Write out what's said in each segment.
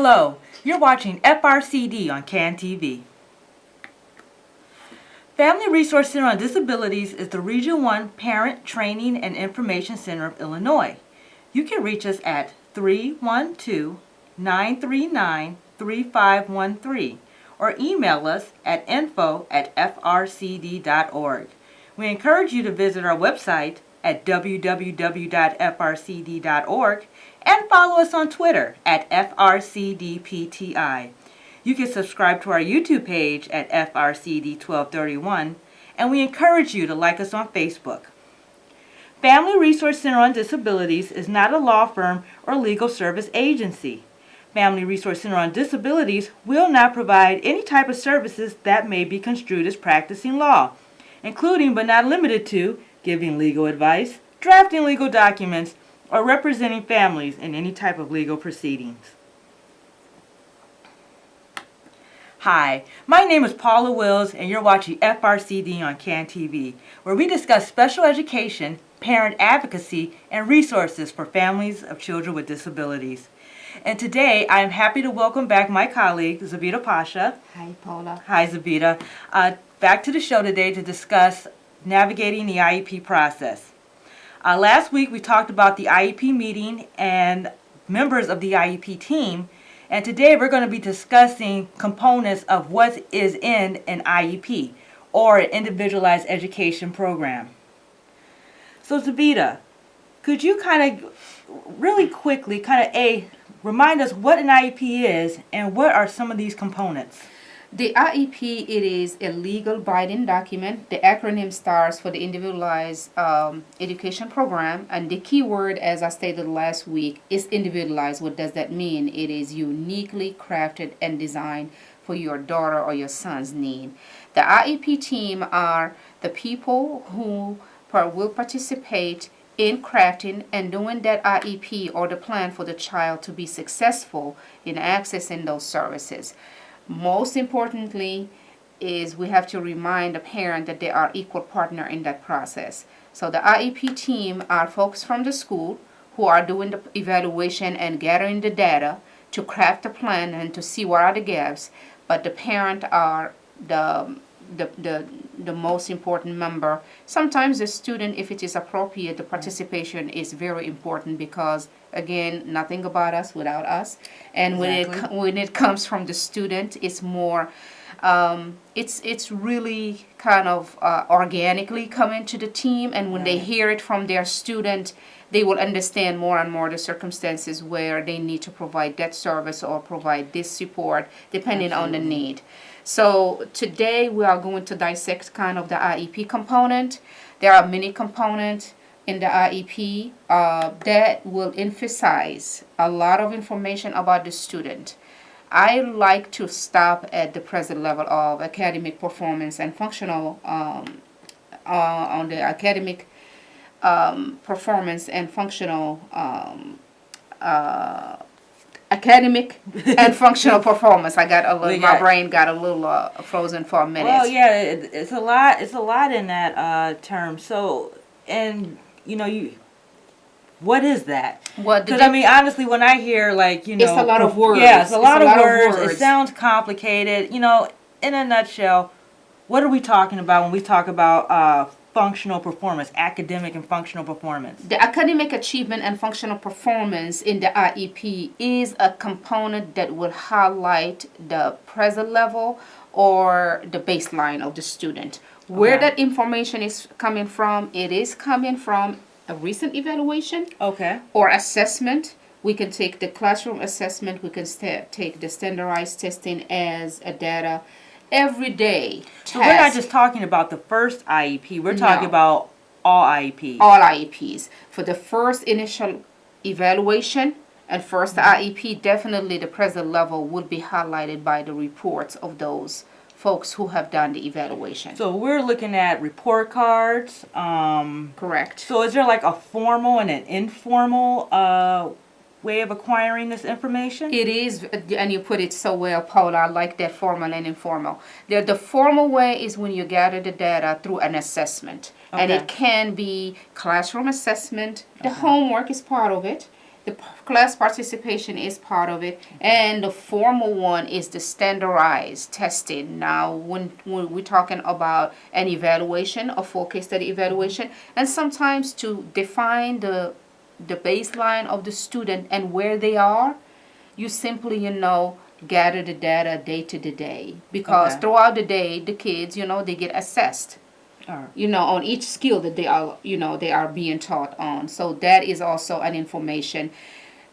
Hello, you're watching FRCD on CAN TV. Family Resource Center on Disabilities is the Region 1 Parent Training and Information Center of Illinois. You can reach us at 312-939-3513 or email us at info@frcd.org. We encourage you to visit our website at www.frcd.org and follow us on Twitter at FRCDPTI. You can subscribe to our YouTube page at FRCD1231, and we encourage you to like us on Facebook. Family Resource Center on Disabilities is not a law firm or legal service agency. Family Resource Center on Disabilities will not provide any type of services that may be construed as practicing law, including but not limited to giving legal advice, drafting legal documents, or representing families in any type of legal proceedings. Hi, my name is Paula Wills, and you're watching FRCD on CAN TV, where we discuss special education, parent advocacy, and resources for families of children with disabilities. And today, I am happy to welcome back my colleague, Zabita Pasha. Hi, Paula. Hi, Zabita. Back to the show today to discuss navigating the IEP process. Last week, we talked about the IEP meeting and members of the IEP team. And today we're going to be discussing components of what is in an IEP, or an individualized education program. So Zabita, could you kind of really quickly remind us what an IEP is and what are some of these components? The IEP, it is a legal binding document. The acronym stands for the Individualized Education Program, and the key word, as I stated last week, is individualized. What does that mean? It is uniquely crafted and designed for your daughter or your son's need. The IEP team are the people who will participate in crafting and doing that IEP or the plan for the child to be successful in accessing those services. Most importantly is we have to remind the parent that they are equal partner in that process. So the IEP team are folks from the school who are doing the evaluation and gathering the data to craft the plan and to see what are the gaps, but the parent are the most important member. Sometimes the student, if it is appropriate, the participation is very important because, again, nothing about us without us. And Exactly. when it comes from the student, it's more, it's really kind of organically coming to the team. And when they hear it from their student, they will understand more and more the circumstances where they need to provide that service or provide this support, depending on the need. So today we are going to dissect kind of the IEP component. There are many components in the IEP that will emphasize a lot of information about the student. I like to stop at the present level of academic performance and functional on the academic performance and functional academic and functional performance. I got a little. My brain got a little frozen for a minute. Well, yeah, it's a lot. It's a lot in that term. So, and what is that? Because I mean, honestly, when I hear it's a lot of words. Yeah, it's a lot of words. It sounds complicated. In a nutshell, what are we talking about when we talk about functional performance, academic and functional performance? The academic achievement and functional performance in the IEP is a component that will highlight the present level or the baseline of the student. Where that information is coming from, it is coming from a recent evaluation or assessment. We can take the classroom assessment, we can take the standardized testing as a data everyday test. So we're not just talking about the first IEP, we're talking about all IEPs. All IEPs. For the first initial evaluation and first IEP, definitely the present level would be highlighted by the reports of those folks who have done the evaluation. So we're looking at report cards. Correct. So is there like a formal and an informal way of acquiring this information? It is, and you put it so well, Paula. I like that formal and informal. The formal way is when you gather the data through an assessment. And it can be classroom assessment. The homework is part of it. The class participation is part of it, and the formal one is the standardized testing. Now, when we're talking about an evaluation, a full case study evaluation, and sometimes to define the baseline of the student and where they are, you simply, gather the data day to day, because Okay. throughout the day, the kids, they get assessed, All right. on each skill that they are being taught on. So that is also an information.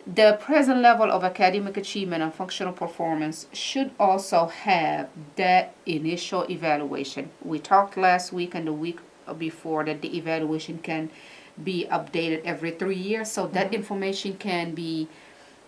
The present level of academic achievement and functional performance should also have that initial evaluation. We talked last week and the week before that the evaluation can be updated every 3 years, so that information can be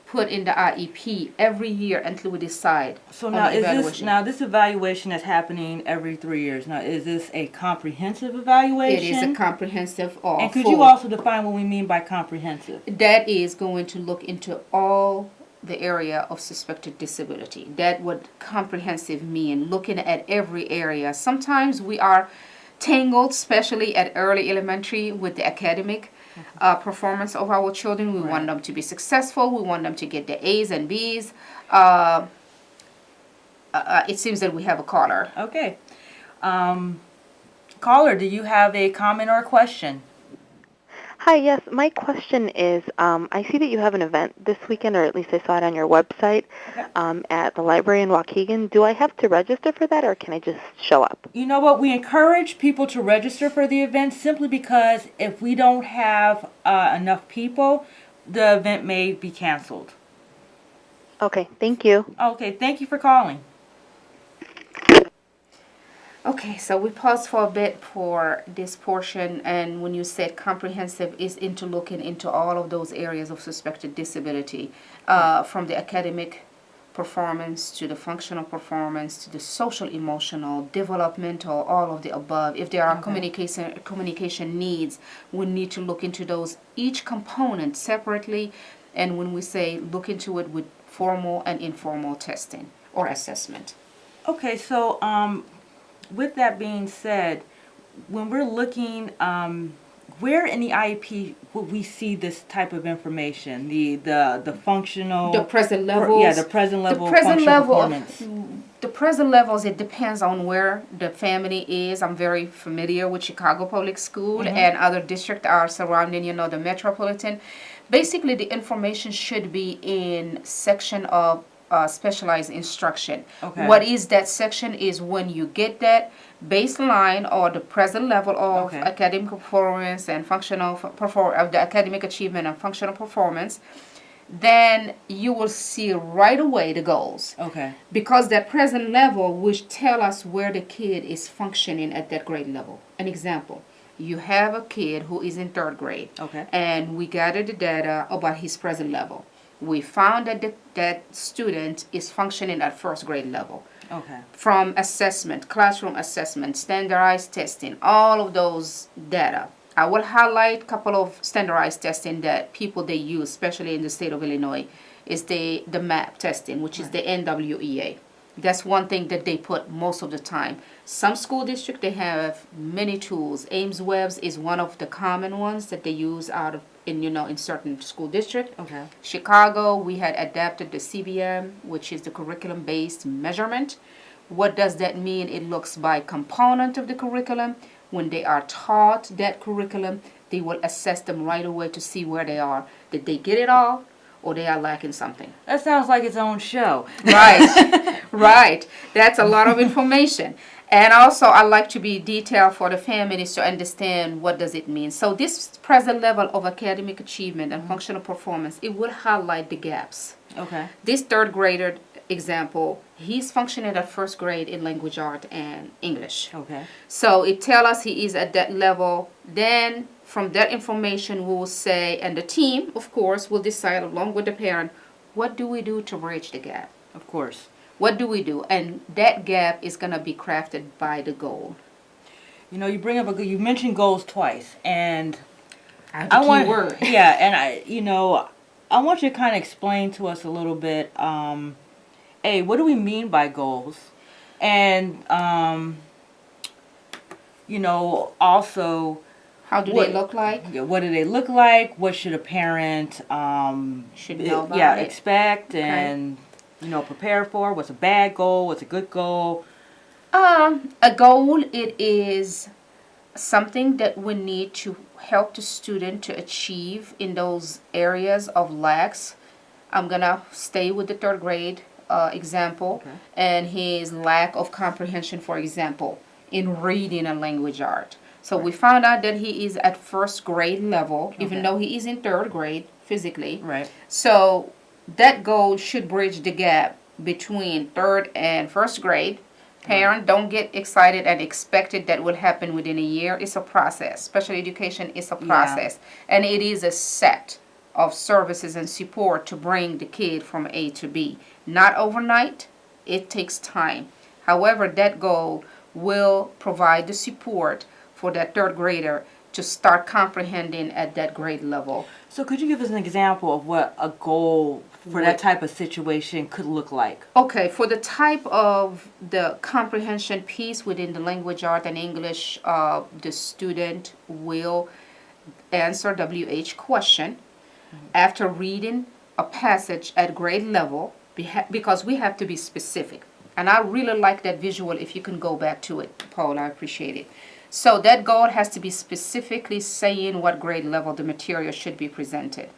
put in the IEP every year until we decide So on now the is this evaluation. this evaluation that's happening every 3 years? Now is this a comprehensive It evaluation? is a comprehensive or And could full. you also define what we mean by comprehensive? That is going to look into all the area of suspected disability. That what comprehensive mean, looking at every area. Sometimes we are tangled, especially at early elementary, with the academic performance of our children. We want them to be successful. We want them to get the A's and B's. It seems that we have a caller. Okay. Caller, do you have a comment or a question? Hi, yes. My question is, I see that you have an event this weekend, or at least I saw it on your website, at the library in Waukegan. Do I have to register for that, or can I just show up? You know what? We encourage people to register for the event simply because if we don't have enough people, the event may be canceled. Okay, thank you. Okay, thank you for calling. Okay, so we paused for a bit for this portion, and when you said comprehensive, is into looking into all of those areas of suspected disability, from the academic performance to the functional performance to the social, emotional, developmental, all of the above. If there are communication needs, we need to look into those each component separately, and when we say look into it with formal and informal testing or assessment. Okay, so with that being said, when we're looking, where in the IEP would we see this type of information? The functional, The present levels. the present level, The present functional level performance. the present levels, it depends on where the family is. I'm very familiar with Chicago Public School, and other districts are surrounding, the metropolitan. Basically, the information should be in section of specialized instruction. Okay. What is that section is when you get that baseline or the present level of academic performance and functional of the academic achievement and functional performance, then you will see right away the goals. Okay. Because that present level will tell us where the kid is functioning at that grade level. An example, you have a kid who is in 3rd grade. Okay. And we gathered the data about his present level. We found that that student is functioning at 1st grade level. Okay. From assessment, classroom assessment, standardized testing, all of those data. I will highlight a couple of standardized testing that they use, especially in the state of Illinois, is the MAP testing, which is the NWEA. That's one thing that they put most of the time. Some school districts, they have many tools. Ames Webb's is one of the common ones that they use in certain school districts. Okay. Chicago, we had adapted the CBM, which is the curriculum-based measurement. What does that mean? It looks by component of the curriculum. When they are taught that curriculum, they will assess them right away to see where they are. Did they get it all, or they are lacking something? That sounds like its own show. Right, right. That's a lot of information. And also, I like to be detailed for the families to understand what does it mean. So this present level of academic achievement and functional performance, it will highlight the gaps. Okay. This 3rd grader example, he's functioning at 1st grade in language art and English. Okay. So it tells us he is at that level. Then from that information, we will say, and the team, of course, will decide along with the parent, what do we do to bridge the gap? Of course. What do we do? And that gap is going to be crafted by the goal. You you mentioned goals twice, and I want word. Yeah, and I want you to kind of explain to us a little bit. What do we mean by goals? And also, How do they look like? Yeah, what do they look like? What should a parent should know about it? expect and prepare for? What's a bad goal? What's a good goal? A goal, it is something that we need to help the student to achieve in those areas of lacks. I'm gonna stay with the third grade example, and his lack of comprehension, for example, in reading and language art. So we found out that he is at first grade level, even though he is in third grade physically. Right. So that goal should bridge the gap between third and first grade. Parents, don't get excited and expect it that will happen within a year. It's a process. Special education is a process. And it is a set of services and support to bring the kid from A to B. Not overnight. It takes time. However, that goal will provide the support for that third grader to start comprehending at that grade level. So could you give us an example of what a goal for that type of situation could look like? Okay, for the type of the comprehension piece within the language art and English, the student will answer WH question after reading a passage at grade level, because we have to be specific. And I really like that visual. If you can go back to it, Paul, I appreciate it. So that goal has to be specifically saying what grade level the material should be presented.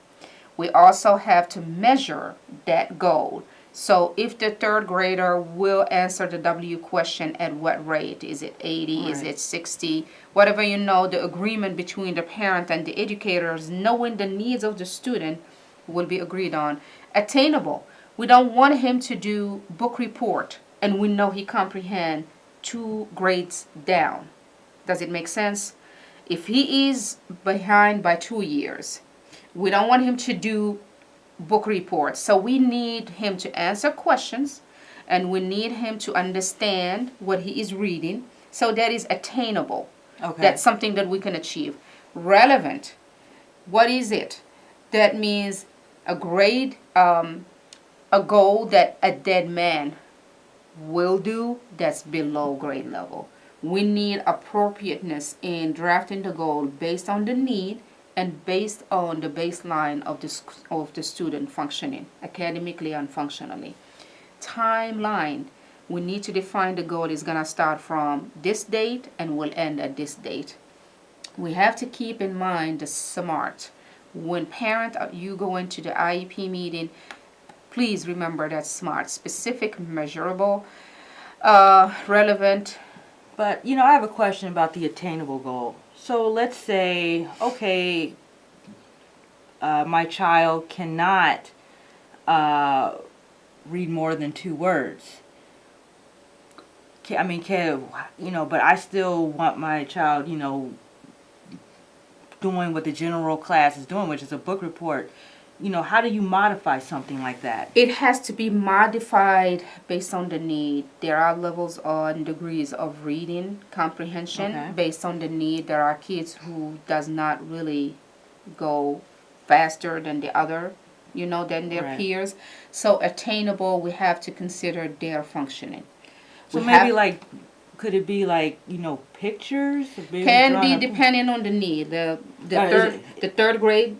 We also have to measure that goal. So if the third grader will answer the W question at what rate? Is it 80? Is it 60? Whatever the agreement between the parent and the educators, knowing the needs of the student, will be agreed on. Attainable. We don't want him to do book report and we know he comprehend 2 grades down. Does it make sense? If he is behind by 2 years, we don't want him to do book reports. So we need him to answer questions and we need him to understand what he is reading. So that is attainable. Okay. That's something that we can achieve. Relevant. What is it? That means a grade, a goal that a dead man will do that's below grade level. We need appropriateness in drafting the goal based on the need and based on the baseline of the student functioning academically and functionally. Timeline. We need to define the goal is going to start from this date and will end at this date. We have to keep in mind the SMART. When you go into the IEP meeting, please remember that SMART: specific, measurable, relevant. But, I have a question about the attainable goal. So let's say, okay, my child cannot read more than 2 words. But I still want my child, doing what the general class is doing, which is a book report. How do you modify something like that? It has to be modified based on the need. There are levels and degrees of reading comprehension based on the need. There are kids who does not really go faster than the other, than their peers. So attainable, we have to consider their functioning. So could it be pictures? Can be depending on the need. The third grade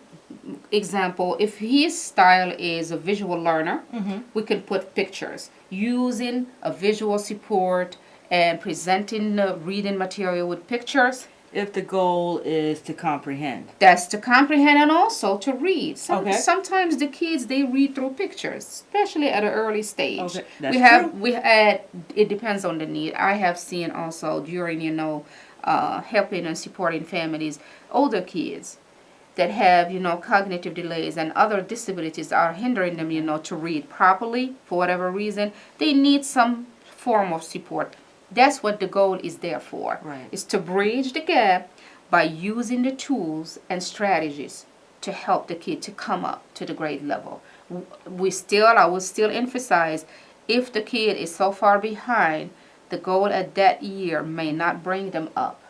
example, if his style is a visual learner, we can put pictures using a visual support and presenting the reading material with pictures. If the goal is to comprehend. That's to comprehend and also to read. Sometimes the kids, they read through pictures, especially at an early stage. Okay. That's true. It depends on the need. I have seen also during, helping and supporting families, older kids that have, cognitive delays and other disabilities are hindering them, to read properly for whatever reason. They need some form of support. That's what the goal is there for. Right. Is to bridge the gap by using the tools and strategies to help the kid to come up to the grade level. I will still emphasize, if the kid is so far behind, the goal at that year may not bring them up.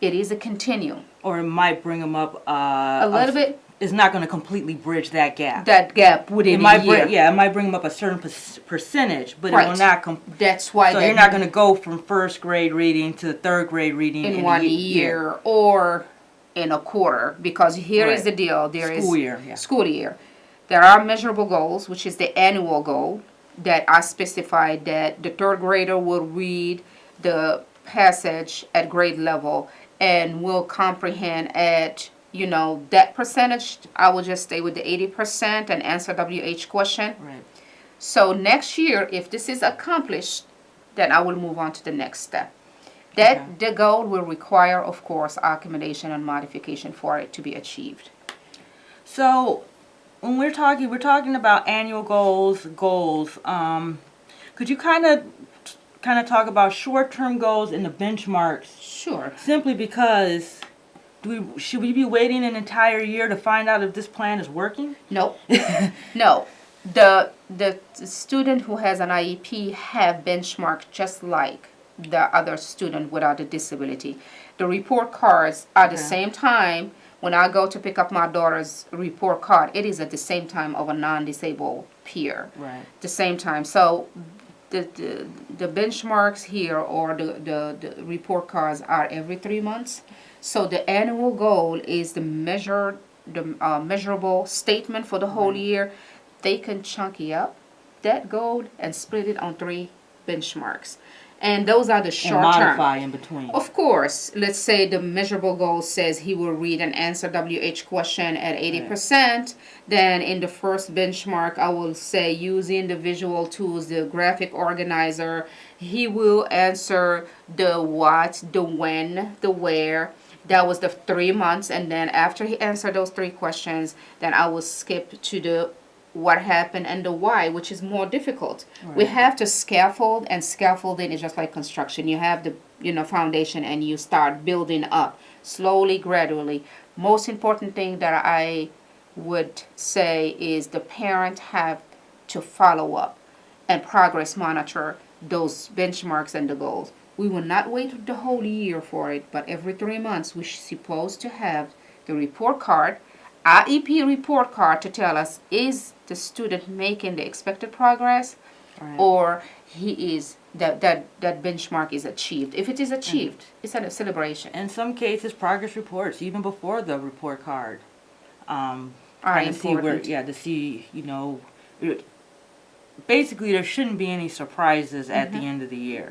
It is a continuum. Or it might bring them up a little bit. It's not going to completely bridge that gap. That gap within a year. It might bring them up a certain percentage, but it will not. That's why. So you're not going to go from first grade reading to third grade reading in 1 year, or in a quarter, because here is Right. the deal. There is School year, yeah. school year. There are measurable goals, which is the annual goal that I specified that the third grader will read the passage at grade level and will comprehend at, that percentage. I will just stay with the 80% and answer WH question. Right. So next year, if this is accomplished, then I will move on to the next step. That Okay. the goal will require, of course, accommodation and modification for it to be achieved. So when we're talking about annual goals. Could you kind of talk about short-term goals and the benchmarks? Sure. Simply because should we be waiting an entire year to find out if this plan is working? Nope. No. The student who has an IEP have benchmark just like the other student without a disability. The report cards are the Okay. same time. When I go to pick up my daughter's report card, it is at the same time of a non-disabled peer. Right. The same time. So the benchmarks here, or the report cards, are every 3 months. So the annual goal is the measurable statement for the whole Right. year. They can chunky up that goal and split it on 3 benchmarks. And those are the And short term. modify in between. Of course, let's say the measurable goal says he will read and answer WH question at 80%. Then in the first benchmark, I will say using the visual tools, the graphic organizer, he will answer the what, the when, the where. That was the 3 months. And then after he answered those 3 questions, then I will skip to the what happened and the why, which is more difficult. Right. We have to scaffold, and scaffolding is just like construction. You have the foundation, and you start building up slowly, gradually. Most important thing that I would say is the parent have to follow up and progress monitor those benchmarks and the goals. We will not wait the whole year for it, but every 3 months we're supposed to have the report card, IEP report card, to tell us, is the student making the expected progress, Right. or he is that benchmark is achieved. If it is achieved, it's a celebration. In some cases, progress reports, even before the report card, Are kind of see where, important. to see, basically there shouldn't be any surprises at the end of the year.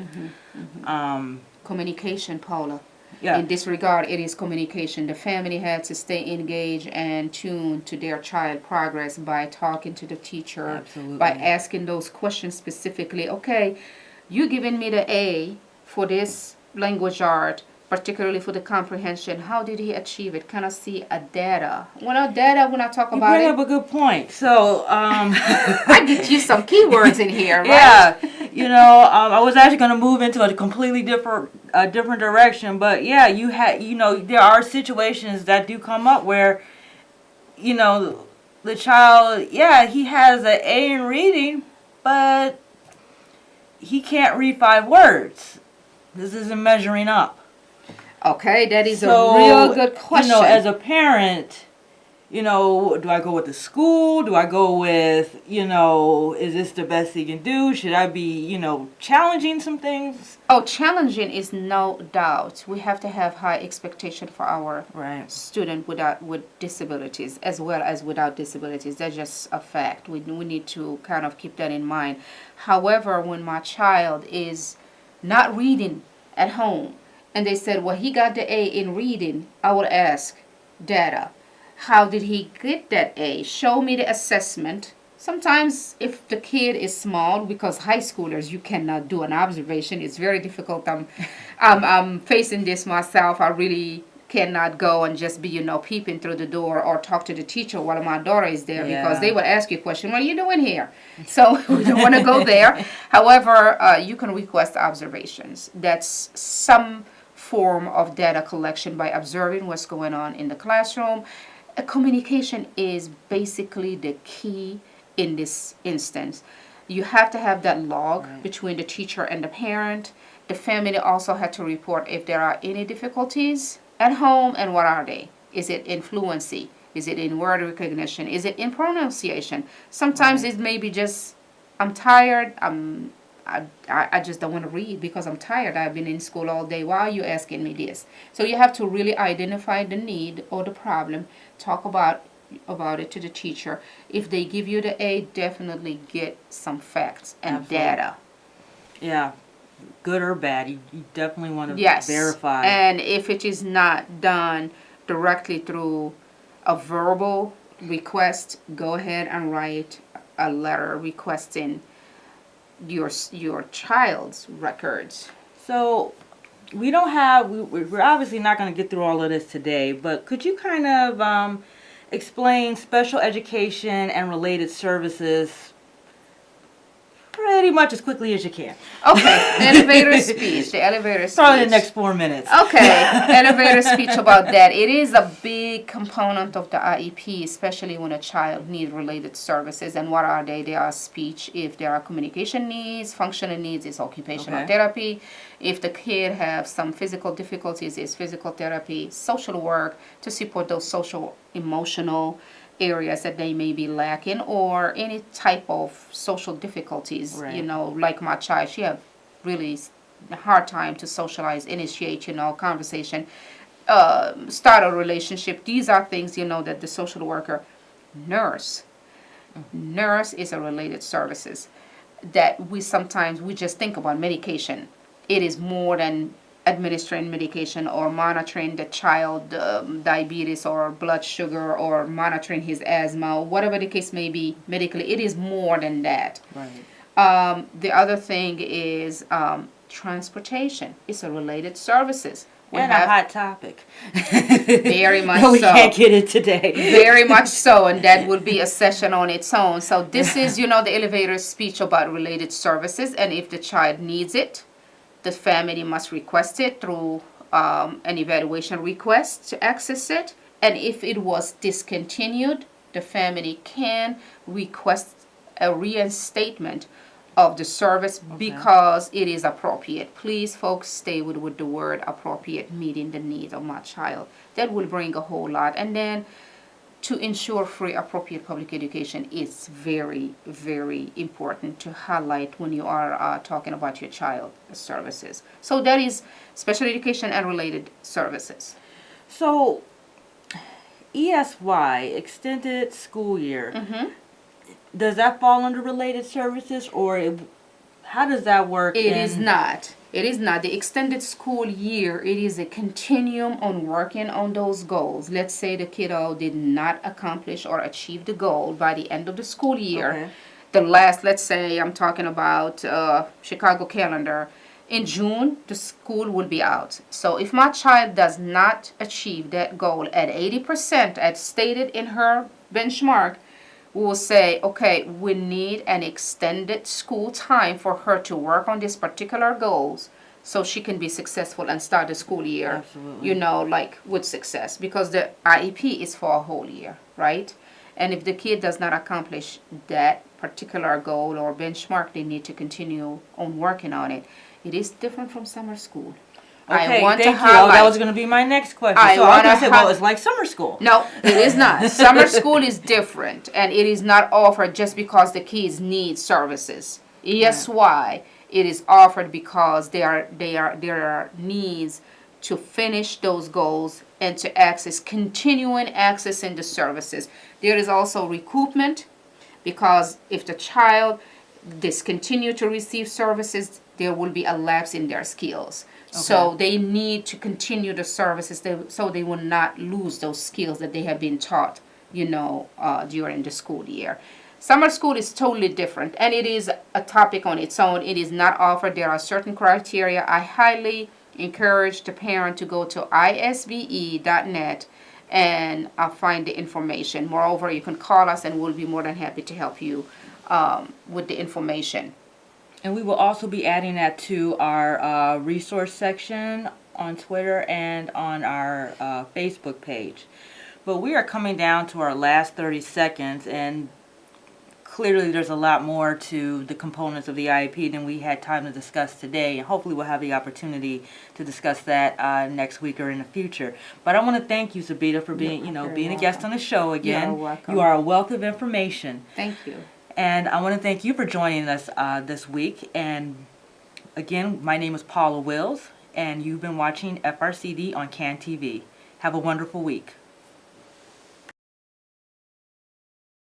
Communication, Paula. Yeah. In this regard, it is communication. The family had to stay engaged and tuned to their child progress by talking to the teacher, Absolutely. by asking those questions specifically. Okay, you giving me the A for this language art, particularly for the comprehension. How did he achieve it? Can I see a data? When I talk You about bring it, up a good point. So, I get you some keywords in here, right? yeah, I was actually going to move into a completely different direction, but yeah, there are situations that do come up where, the child, he has an A in reading, but he can't read 5 words. This isn't measuring up. Okay, that is a real good question. As a parent, do I go with the school? Do I go with, is this the best he can do? Should I be, challenging some things? Oh, challenging is no doubt. We have to have high expectation for our Right. student with disabilities, as well as without disabilities. That's just a fact. We need to kind of keep that in mind. However, when my child is not reading at home, and they said, well, he got the A in reading, I will ask, data, how did he get that A? Show me the assessment. Sometimes if the kid is small, because high schoolers, you cannot do an observation. It's very difficult. I'm facing this myself. I really cannot go and just be, peeping through the door or talk to the teacher while my daughter is there, because they will ask you a question, what are you doing here? So we don't want to go there. However, you can request observations. That's some form of data collection by observing what's going on in the classroom. Communication is basically the key in this instance. You have to have that log between the teacher and the parent. The family also had to report if there are any difficulties at home, and what are they? Is it in fluency? Is it in word recognition? Is it in pronunciation? Sometimes it may be just, I'm tired, I just don't want to read because I'm tired. I've been in school all day. Why are you asking me this? So you have to really identify the need or the problem, talk about it to the teacher. If they give you the A, definitely get some facts and Absolutely. data. Yeah, good or bad, you definitely want to Yes. verify. And if it is not done directly through a verbal request, go ahead and write a letter requesting your child's records. So we don't have, we're obviously not going to get through all of this today, but could you kind of explain special education and related services pretty much as quickly as you can? Okay, the elevator speech. The elevator speech. Probably the next 4 minutes. Okay, elevator speech about that. It is a big component of the IEP, especially when a child needs related services. And what are they? They are speech. If there are communication needs, functional needs, it's occupational Okay. therapy. If the kid has some physical difficulties, it's physical therapy, social work to support those social, emotional areas that they may be lacking, or any type of social difficulties. Right. You know, like my child, she have really hard time to socialize, initiate, conversation, start a relationship. These are things, that the social worker, nurse is a related services that we just think about medication. It is more than administering medication or monitoring the child diabetes or blood sugar or monitoring his asthma, or whatever the case may be medically. It is more than that. Right. The other thing is transportation. It's a related services. And a hot topic. Very much no, we so. can't get it today. Very much so, and that would be a session on its own. So this is, the elevator speech about related services, and if the child needs it, the family must request it through an evaluation request to access it. And if it was discontinued, the family can request a reinstatement of the service because it is appropriate. Please, folks, stay with the word appropriate, meeting the needs of my child. That will bring a whole lot. And then to ensure free, appropriate public education is very, very important to highlight when you are talking about your child services. So that is special education and related services. So, ESY, extended school year, does that fall under related services, or how does that work? It is not. It is not. The extended school year, it is a continuum on working on those goals. Let's say the kiddo did not accomplish or achieve the goal by the end of the school year. Okay. The last, let's say I'm talking about Chicago calendar. In June, the school will be out. So if my child does not achieve that goal at 80% as stated in her benchmark, we will say, okay, we need an extended school time for her to work on these particular goals so she can be successful and start the school year, Absolutely. with success. Because the IEP is for a whole year, right? And if the kid does not accomplish that particular goal or benchmark, they need to continue on working on it. It is different from summer school. Okay, I want thank to you. highlight, That was going to be my next question. I So I was going wanna to say, well, it's like summer school. No, it is not. Summer school is different, and it is not offered just because the kids need services. ESY, it is offered because there are needs to finish those goals and to continuing accessing the services. There is also recoupment, because if the child discontinue to receive services, there will be a lapse in their skills. So they need to continue the services so they will not lose those skills that they have been taught, during the school year. Summer school is totally different, and it is a topic on its own. It is not offered. There are certain criteria. I highly encourage the parent to go to isbe.net and find the information. Moreover, you can call us, and we'll be more than happy to help you with the information. And we will also be adding that to our resource section on Twitter and on our Facebook page. But we are coming down to our last 30 seconds, and clearly there's a lot more to the components of the IEP than we had time to discuss today. And hopefully we'll have the opportunity to discuss that next week or in the future. But I want to thank you, Zabita, for being, being a guest on the show again. You're welcome. You are a wealth of information. Thank you. And I want to thank you for joining us this week. And again, my name is Paula Wills, and you've been watching FRCD on CAN TV. Have a wonderful week.